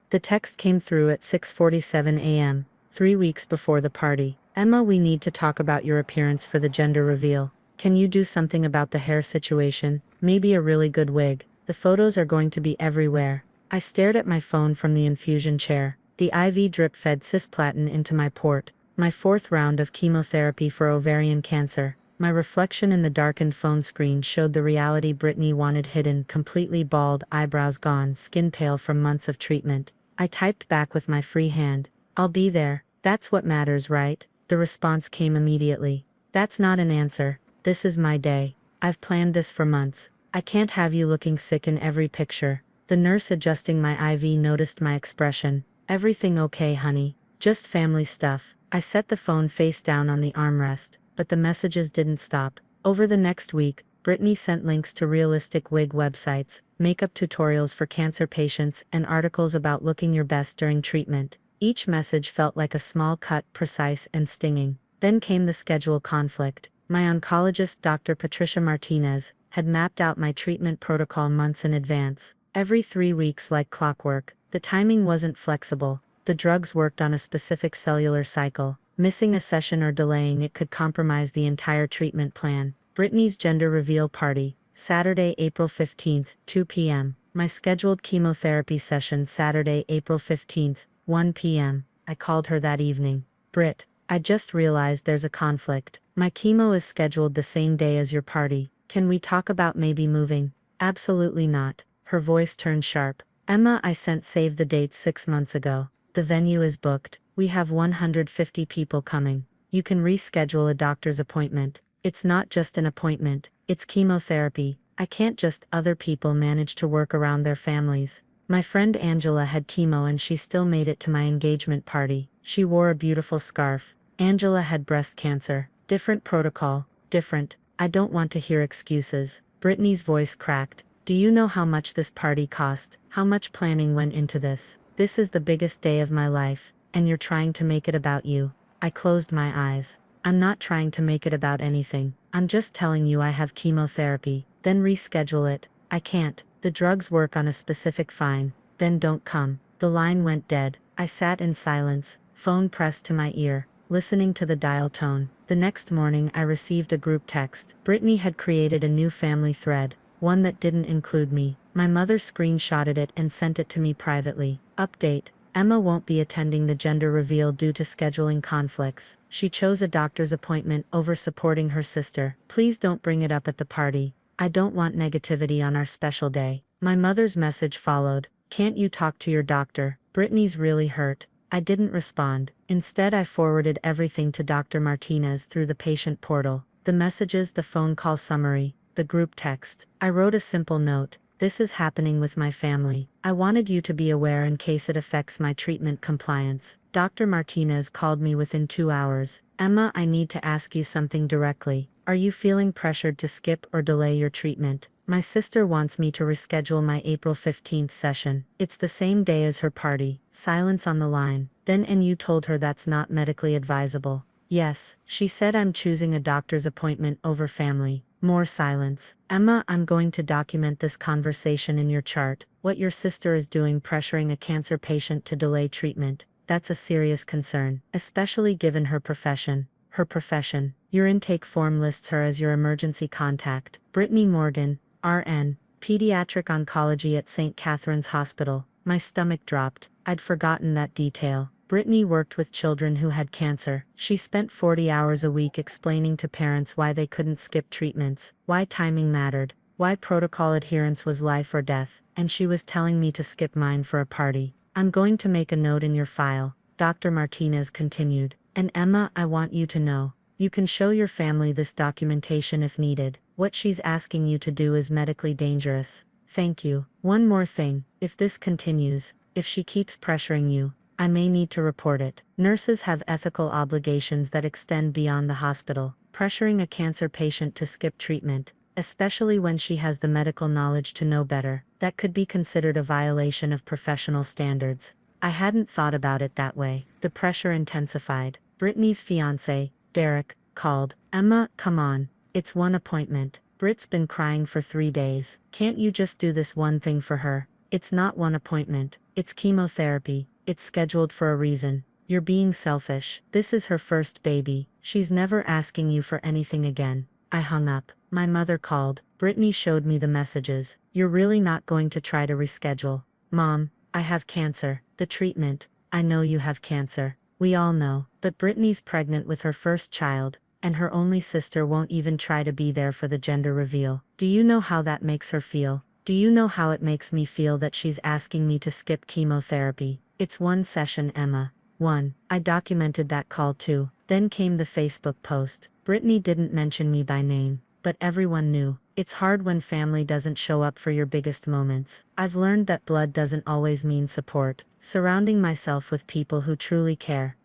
The text came through at 6:47 a.m., 3 weeks before the party. Emma, we need to talk about your appearance for the gender reveal. Can you do something about the hair situation? Maybe a really good wig. The photos are going to be everywhere. I stared at my phone from the infusion chair. The IV drip fed cisplatin into my port. My 4th round of chemotherapy for ovarian cancer. My reflection in the darkened phone screen showed the reality Brittany wanted hidden, completely bald, eyebrows gone, skin pale from months of treatment. I typed back with my free hand. I'll be there. That's what matters, right? The response came immediately. That's not an answer. This is my day. I've planned this for months. I can't have you looking sick in every picture. The nurse adjusting my IV noticed my expression. Everything okay, honey? Just family stuff. I set the phone face down on the armrest, but the messages didn't stop. Over the next week, Brittany sent links to realistic wig websites, makeup tutorials for cancer patients, and articles about looking your best during treatment. Each message felt like a small cut, precise and stinging. Then came the schedule conflict. My oncologist, Dr. Patricia Martinez, had mapped out my treatment protocol months in advance. Every 3 weeks like clockwork. The timing wasn't flexible. The drugs worked on a specific cellular cycle. Missing a session or delaying it could compromise the entire treatment plan. Brittany's gender reveal party, Saturday, April 15th, 2 p.m. My scheduled chemotherapy session, Saturday, April 15th, 1 p.m. I called her that evening. Britt, I just realized there's a conflict. My chemo is scheduled the same day as your party. Can we talk about maybe moving? Absolutely not. Her voice turned sharp. Emma, I sent save the dates 6 months ago. The venue is booked. We have 150 people coming. You can reschedule a doctor's appointment. It's not just an appointment, it's chemotherapy. I can't just other people manage to work around their families. My friend Angela had chemo and she still made it to my engagement party. She wore a beautiful scarf. Angela had breast cancer. Different protocol. Different. I don't want to hear excuses. Brittany's voice cracked. Do you know how much this party cost? How much planning went into this? This is the biggest day of my life, and you're trying to make it about you. I closed my eyes. I'm not trying to make it about anything. I'm just telling you I have chemotherapy. Then reschedule it. I can't. The drugs work on a specific fine. Then don't come. The line went dead. I sat in silence, phone pressed to my ear, listening to the dial tone. The next morning I received a group text. Brittany had created a new family thread, one that didn't include me. My mother screenshotted it and sent it to me privately. Update. Emma won't be attending the gender reveal due to scheduling conflicts. She chose a doctor's appointment over supporting her sister. Please don't bring it up at the party. I don't want negativity on our special day. My mother's message followed. Can't you talk to your doctor? Brittany's really hurt. I didn't respond. Instead, I forwarded everything to Dr. Martinez through the patient portal. The messages, the phone call summary, the group text. I wrote a simple note. This is happening with my family. I wanted you to be aware in case it affects my treatment compliance. Dr. Martinez called me within 2 hours. Emma, I need to ask you something directly. Are you feeling pressured to skip or delay your treatment? My sister wants me to reschedule my April 15th session. It's the same day as her party. Silence on the line. Then and you told her that's not medically advisable. Yes, she said I'm choosing a doctor's appointment over family. More silence. Emma, I'm going to document this conversation in your chart. What your sister is doing pressuring a cancer patient to delay treatment. That's a serious concern, especially given her profession. Her profession. Your intake form lists her as your emergency contact. Brittany Morgan, RN, Pediatric Oncology at St. Catherine's Hospital. My stomach dropped. I'd forgotten that detail. Brittany worked with children who had cancer. She spent 40 hours a week explaining to parents why they couldn't skip treatments, why timing mattered, why protocol adherence was life or death, and she was telling me to skip mine for a party. I'm going to make a note in your file, Dr. Martinez continued. And Emma, I want you to know, you can show your family this documentation if needed. What she's asking you to do is medically dangerous. Thank you. One more thing, if this continues, if she keeps pressuring you, I may need to report it. Nurses have ethical obligations that extend beyond the hospital. Pressuring a cancer patient to skip treatment, especially when she has the medical knowledge to know better, that could be considered a violation of professional standards. I hadn't thought about it that way. The pressure intensified. Brittany's fiancé, Derek, called. Emma, come on. It's one appointment. Britt's been crying for 3 days. Can't you just do this one thing for her? It's not one appointment. It's chemotherapy. It's scheduled for a reason. You're being selfish. This is her first baby. She's never asking you for anything again. I hung up. My mother called. Brittany showed me the messages. You're really not going to try to reschedule? Mom, I have cancer. The treatment. I know you have cancer. We all know. But Brittany's pregnant with her first child, and her only sister won't even try to be there for the gender reveal. Do you know how that makes her feel? Do you know how it makes me feel that she's asking me to skip chemotherapy? It's one session, Emma. One. I documented that call too. Then came the Facebook post. Brittany didn't mention me by name, but everyone knew. It's hard when family doesn't show up for your biggest moments. I've learned that blood doesn't always mean support. Surrounding myself with people who truly care.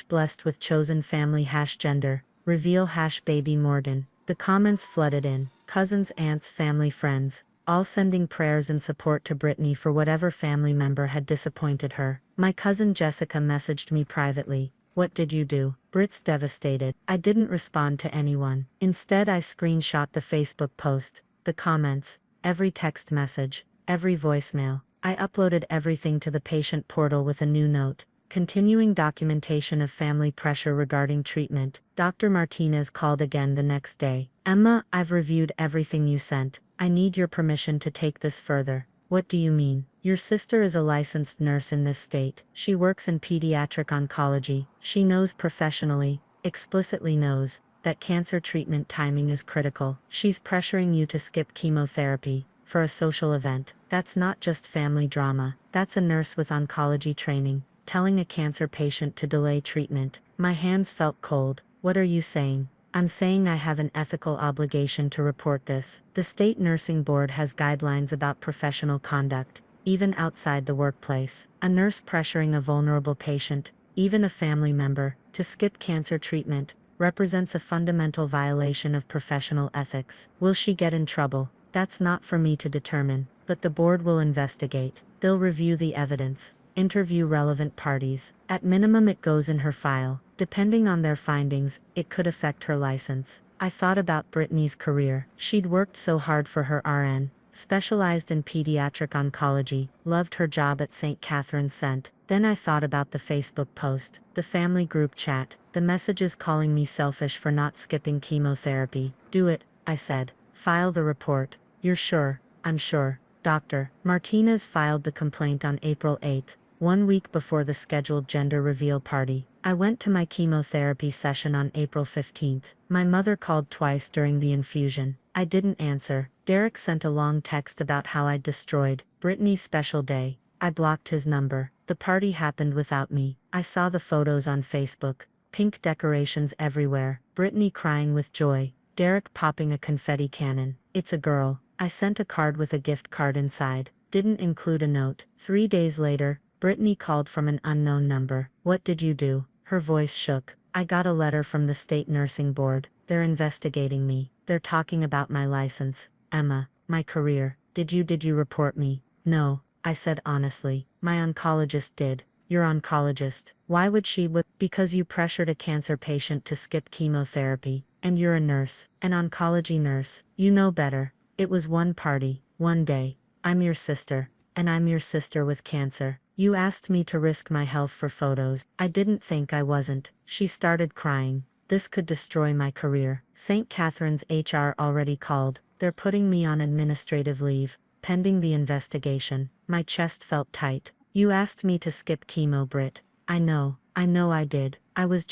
Blessed with chosen family #gender. Reveal #baby Morgan. The comments flooded in. Cousins, aunts, family, friends, all sending prayers and support to Brittany for whatever family member had disappointed her. My cousin Jessica messaged me privately. What did you do? Brit's devastated. I didn't respond to anyone. Instead, I screenshot the Facebook post, the comments, every text message, every voicemail. I uploaded everything to the patient portal with a new note. Continuing documentation of family pressure regarding treatment. Dr. Martinez called again the next day. Emma, I've reviewed everything you sent. I need your permission to take this further. What do you mean? Your sister is a licensed nurse in this state. She works in pediatric oncology. She knows professionally, explicitly knows, that cancer treatment timing is critical. She's pressuring you to skip chemotherapy for a social event. That's not just family drama. That's a nurse with oncology training telling a cancer patient to delay treatment. My hands felt cold. What are you saying? I'm saying I have an ethical obligation to report this. The state nursing board has guidelines about professional conduct, even outside the workplace. A nurse pressuring a vulnerable patient, even a family member, to skip cancer treatment, represents a fundamental violation of professional ethics. Will she get in trouble? That's not for me to determine, but the board will investigate. They'll review the evidence, interview relevant parties. At minimum, it goes in her file. Depending on their findings, it could affect her license. I thought about Brittany's career. She'd worked so hard for her RN, specialized in pediatric oncology, loved her job at St. Catherine's St. Then I thought about the Facebook post, the family group chat, the messages calling me selfish for not skipping chemotherapy. Do it, I said. File the report. You're sure? I'm sure. Dr. Martinez filed the complaint on April 8, 1 week before the scheduled gender reveal party. I went to my chemotherapy session on April 15. My mother called twice during the infusion. I didn't answer. Derek sent a long text about how I'd destroyed Brittany's special day. I blocked his number. The party happened without me. I saw the photos on Facebook. Pink decorations everywhere. Brittany crying with joy. Derek popping a confetti cannon. It's a girl. I sent a card with a gift card inside. Didn't include a note. 3 days later, Brittany called from an unknown number. What did you do? Her voice shook. I got a letter from the state nursing board. They're investigating me. They're talking about my license. Emma, my career. Did you report me? No, I said honestly. My oncologist did. Your oncologist. Why would she? Because you pressured a cancer patient to skip chemotherapy. And you're a nurse, an oncology nurse. You know better. It was one party, one day. I'm your sister, and I'm your sister with cancer. You asked me to risk my health for photos. I didn't think I wasn't. She started crying. This could destroy my career. St. Catherine's HR already called. They're putting me on administrative leave, pending the investigation. My chest felt tight. You asked me to skip chemo, Britt. I know I did. I was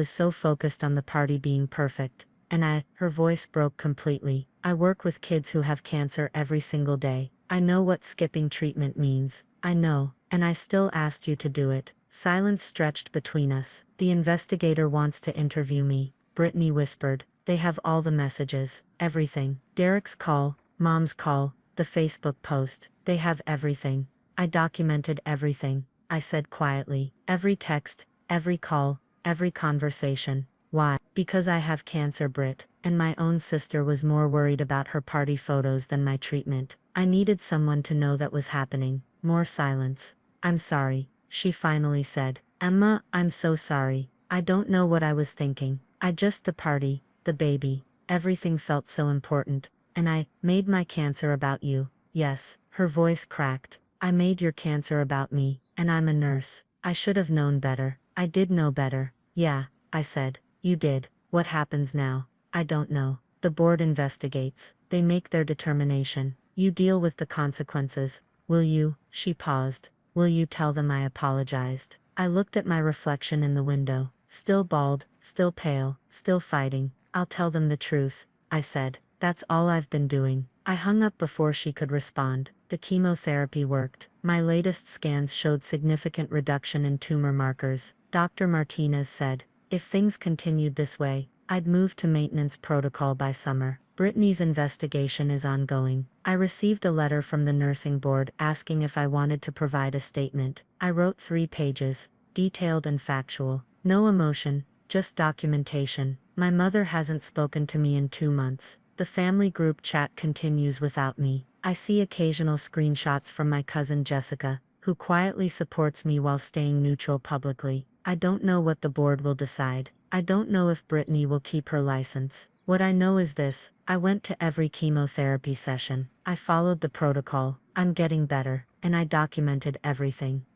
so focused on the party being perfect. And her voice broke completely. I work with kids who have cancer every single day. I know what skipping treatment means. I know, and I still asked you to do it. Silence stretched between us. The investigator wants to interview me, Brittany whispered. They have all the messages, everything. Derek's call, Mom's call, the Facebook post. They have everything. I documented everything, I said quietly. Every text, every call, every conversation. Why? Because I have cancer, Britt, and my own sister was more worried about her party photos than my treatment. I needed someone to know that was happening. More silence. I'm sorry, she finally said. Emma, I'm so sorry. I don't know what I was thinking. The party, the baby, everything felt so important. And I made my cancer about you. Yes, her voice cracked. I made your cancer about me, and I'm a nurse. I should have known better. I did know better. Yeah, I said. You did. What happens now? I don't know. The board investigates. They make their determination. You deal with the consequences. Will you?" She paused. "Will you tell them I apologized?" I looked at my reflection in the window. Still bald, still pale, still fighting. "I'll tell them the truth," I said. "That's all I've been doing." I hung up before she could respond. The chemotherapy worked. My latest scans showed significant reduction in tumor markers. Dr. Martinez said, if things continued this way, I'd move to maintenance protocol by summer. Brittany's investigation is ongoing. I received a letter from the nursing board asking if I wanted to provide a statement. I wrote 3 pages, detailed and factual. No emotion, just documentation. My mother hasn't spoken to me in 2 months. The family group chat continues without me. I see occasional screenshots from my cousin Jessica, who quietly supports me while staying neutral publicly. I don't know what the board will decide. I don't know if Brittany will keep her license. What I know is this: I went to every chemotherapy session. I followed the protocol. I'm getting better, and I documented everything.